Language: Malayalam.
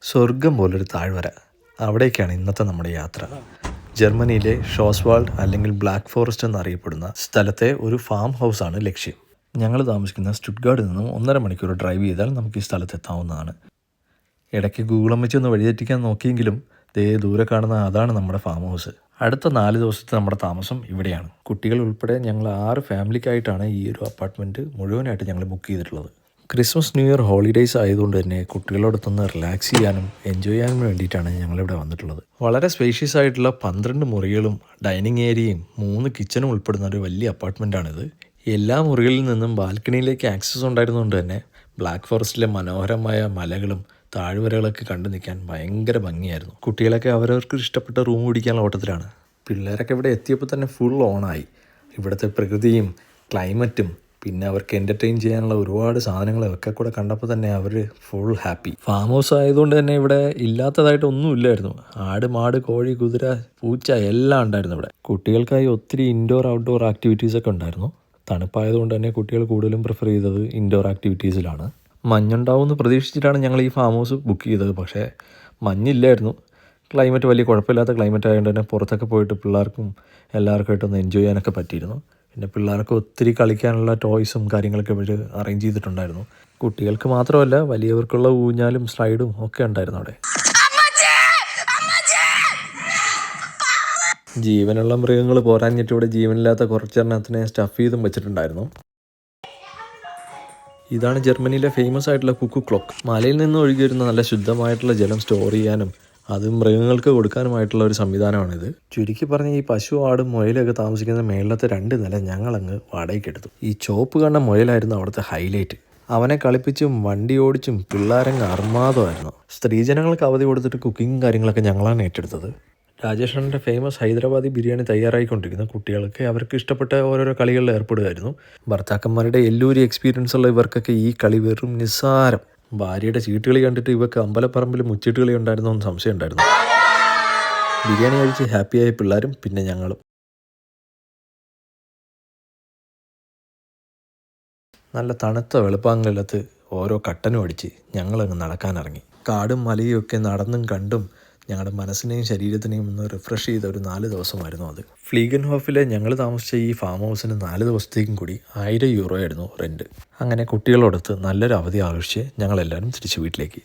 സ്വർഗം പോലൊരു താഴ്വര, അവിടേക്കാണ് ഇന്നത്തെ നമ്മുടെ യാത്ര. ജർമ്മനിയിലെ ഷോസ്വാൾഡ് അല്ലെങ്കിൽ ബ്ലാക്ക് ഫോറസ്റ്റ് എന്നറിയപ്പെടുന്ന സ്ഥലത്തെ ഒരു ഫാം ഹൗസാണ് ലക്ഷ്യം. ഞങ്ങൾ താമസിക്കുന്ന സ്റ്റുട്ട്ഗാർഡിൽ നിന്നും 1.5 മണിക്കൂർ ഡ്രൈവ് ചെയ്താൽ നമുക്ക് ഈ സ്ഥലത്ത് എത്താവുന്നതാണ്. ഇടയ്ക്ക് ഗൂഗിൾ അമ്മച്ചി ഒന്ന് വഴിതെറ്റിക്കാൻ നോക്കിയെങ്കിലും ദൂരെ കാണുന്ന അതാണ് നമ്മുടെ ഫാം ഹൗസ്. അടുത്ത 4 ദിവസത്തെ നമ്മുടെ താമസം ഇവിടെയാണ്. കുട്ടികൾ ഉൾപ്പെടെ ഞങ്ങൾ 6 ഫാമിലിക്കായിട്ടാണ് ഈ ഒരു അപ്പാർട്ട്മെൻറ്റ് മുഴുവനായിട്ട് ഞങ്ങൾ ബുക്ക് ചെയ്തിട്ടുള്ളത്. ക്രിസ്മസ് ന്യൂ ഇയർ ഹോളിഡേയ്സ് ആയതുകൊണ്ട് തന്നെ കുട്ടികളോടൊത്തൊന്ന് റിലാക്സ് ചെയ്യാനും എൻജോയ് ചെയ്യാനും വേണ്ടിയിട്ടാണ് ഞങ്ങളിവിടെ വന്നിട്ടുള്ളത്. വളരെ സ്പേഷ്യസ് ആയിട്ടുള്ള 12 മുറികളും ഡൈനിങ് ഏരിയയും 3 കിച്ചണും ഉൾപ്പെടുന്ന ഒരു വലിയ അപ്പാർട്ട്മെൻറ്റാണിത്. എല്ലാ മുറികളിൽ നിന്നും ബാൽക്കണിയിലേക്ക് ആക്സസ് ഉണ്ടായിരുന്നുകൊണ്ട് തന്നെ ബ്ലാക്ക് ഫോറസ്റ്റിലെ മനോഹരമായ മലകളും താഴ്വരകളൊക്കെ കണ്ടു നിൽക്കാൻ ഭയങ്കര ഭംഗിയായിരുന്നു. കുട്ടികളൊക്കെ അവരവർക്ക് ഇഷ്ടപ്പെട്ട റൂം പിടിക്കാനുള്ള ഓട്ടത്തിലാണ്. പിള്ളേരൊക്കെ ഇവിടെ എത്തിയപ്പോൾ തന്നെ ഫുൾ ഓണായി. ഇവിടുത്തെ പ്രകൃതിയും ക്ലൈമറ്റും പിന്നെ അവർക്ക് എൻ്റർടൈൻ ചെയ്യാനുള്ള ഒരുപാട് സാധനങ്ങളൊക്കെ കൂടെ കണ്ടപ്പോൾ തന്നെ അവർ ഫുൾ ഹാപ്പി. ഫാം ഹൗസ് ആയതുകൊണ്ട് തന്നെ ഇവിടെ ഇല്ലാത്തതായിട്ട് ഒന്നുമില്ലായിരുന്നു. ആട്, മാട്, കോഴി, കുതിര, പൂച്ച എല്ലാം ഉണ്ടായിരുന്നു ഇവിടെ. കുട്ടികൾക്കായി ഒത്തിരി ഇൻഡോർ ഔട്ട്ഡോർ ആക്ടിവിറ്റീസൊക്കെ ഉണ്ടായിരുന്നു. തണുപ്പായതുകൊണ്ട് തന്നെ കുട്ടികൾ കൂടുതലും പ്രിഫർ ചെയ്തത് ഇൻഡോർ ആക്ടിവിറ്റീസിലാണ്. മഞ്ഞുണ്ടാവുമെന്ന് പ്രതീക്ഷിച്ചിട്ടാണ് ഞങ്ങൾ ഈ ഫാം ഹൗസ് ബുക്ക് ചെയ്തത്. പക്ഷേ മഞ്ഞില്ലായിരുന്നു. ക്ലൈമറ്റ് വലിയ കുഴപ്പമില്ലാത്ത ക്ലൈമറ്റ് ആയതുകൊണ്ട് തന്നെ പുറത്തൊക്കെ പോയിട്ട് പിള്ളേർക്കും എല്ലാവർക്കുമായിട്ടൊന്ന് എൻജോയ് ചെയ്യാനൊക്കെ പറ്റിയിരുന്നു. പിന്നെ പിള്ളേർക്ക് ഒത്തിരി കളിക്കാനുള്ള ടോയ്സും കാര്യങ്ങളൊക്കെ ഇവർ അറേഞ്ച് ചെയ്തിട്ടുണ്ടായിരുന്നു. കുട്ടികൾക്ക് മാത്രമല്ല വലിയവർക്കുള്ള ഊഞ്ഞാലും സ്ലൈഡും ഒക്കെ ഉണ്ടായിരുന്നു അവിടെ. ജീവനുള്ള മൃഗങ്ങൾ പോരാഞ്ഞിട്ട് ഇവിടെ ജീവനില്ലാത്ത കുറച്ചെണ്ണത്തിനെ സ്റ്റഫ് ചെയ്തും വെച്ചിട്ടുണ്ടായിരുന്നു. ഇതാണ് ജർമ്മനിയിലെ ഫേമസ് ആയിട്ടുള്ള കുക്കു ക്ലോക്ക്. മലയിൽ നിന്ന് ഒഴുകി വരുന്ന നല്ല ശുദ്ധമായിട്ടുള്ള ജലം സ്റ്റോർ ചെയ്യാനും അത് മൃഗങ്ങൾക്ക് കൊടുക്കാനുമായിട്ടുള്ള ഒരു സംവിധാനമാണിത്. ചുരുക്കി പറഞ്ഞ ഈ പശു, ആടും മുയലൊക്കെ താമസിക്കുന്ന മേളത്തെ 2 നില ഞങ്ങളങ്ങ് വാടകയ്ക്ക് എടുത്തു. ഈ ചോപ്പ് കണ്ട മുയലായിരുന്നു അവിടുത്തെ ഹൈലൈറ്റ്. അവനെ കളിപ്പിച്ചും വണ്ടി ഓടിച്ചും പിള്ളേരങ്ങ് അർമാദമായിരുന്നു. സ്ത്രീജനങ്ങൾക്ക് അവധി കൊടുത്തിട്ട് കുക്കിങ്ങും കാര്യങ്ങളൊക്കെ ഞങ്ങളാണ് ഏറ്റെടുത്തത്. രാജേഷണ്ണൻ്റെ ഫേമസ് ഹൈദരാബാദി ബിരിയാണി തയ്യാറായിക്കൊണ്ടിരിക്കുന്നു. കുട്ടികൾക്ക് അവർക്ക് ഇഷ്ടപ്പെട്ട ഓരോരോ കളികളിൽ ഏർപ്പെടുമായിരുന്നു. ഭർത്താക്കന്മാരുടെ എല്ലൂരി എക്സ്പീരിയൻസ് ഉള്ള ഇവർക്കൊക്കെ ഈ കളി വെറും നിസ്സാരം. ഭാര്യയുടെ ചീട്ടുകളി കണ്ടിട്ട് ഇവർക്ക് അമ്പലപ്പറമ്പിൽ മുച്ചീട്ടുകളി ഉണ്ടായിരുന്നോ എന്ന് സംശയം ഉണ്ടായിരുന്നു. ബിരിയാണി കഴിച്ച് ഹാപ്പിയായ പിള്ളേരും പിന്നെ ഞങ്ങളും. നല്ല തണുത്ത വെളുപ്പാങ്കലത്ത് ഓരോ കട്ടനും അടിച്ച് ഞങ്ങളങ്ങ് നടക്കാനിറങ്ങി. കാടും മലയും ഒക്കെ നടന്നും കണ്ടും ഞങ്ങളുടെ മനസ്സിനെയും ശരീരത്തിനെയും ഒന്ന് റിഫ്രഷ് ചെയ്ത ഒരു 4 ദിവസമായിരുന്നു അത്. ഫ്ലീഗൻഹോഫിലെ ഞങ്ങൾ താമസിച്ച ഈ ഫാം ഹൗസിന് 4 ദിവസത്തേക്കും കൂടി 1000 യൂറോ ആയിരുന്നു റെൻറ്റ്. അങ്ങനെ കുട്ടികളോടൊത്ത് നല്ലൊരു അവധി ആഘോഷിച്ച് ഞങ്ങളെല്ലാവരും തിരിച്ച് വീട്ടിലേക്ക്.